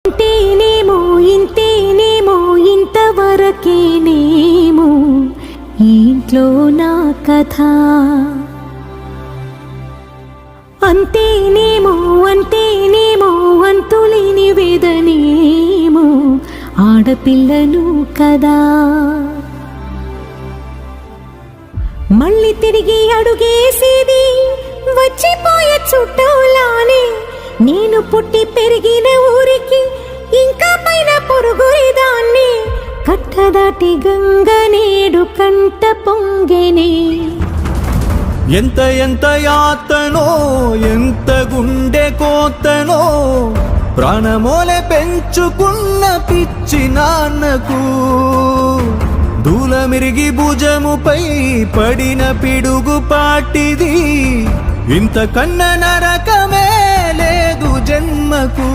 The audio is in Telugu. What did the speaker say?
ఇంతేనేమో ఇంతేనేమో ఇంతవరకేనేమో ఈ ఇంట్లో నా కథ. అంతేనేమో అంతేనేమో అంతులేని వేదనేమో ఆడపిల్లను కదా. మళ్ళీ తిరిగి అడుగేసేది వచ్చిపోయే చుట్టూలానే. నేను పుట్టి పెరిగిన ఊరికి ఇంకా పైన పొరుగుదాన్ని. కట్టదాటి గంగ నేడు కంట పొంగెనే. ఎంత ఎంత యాతనో ఎంత గుండె కోతనో ప్రాణమోలే పెంచుకున్న పిచ్చి నాన్నకు. దూలమిరిగి భుజముపై పడిన పిడుగు పాటిది. ఇంతకన్నా నరకమే లేదు జన్మకు.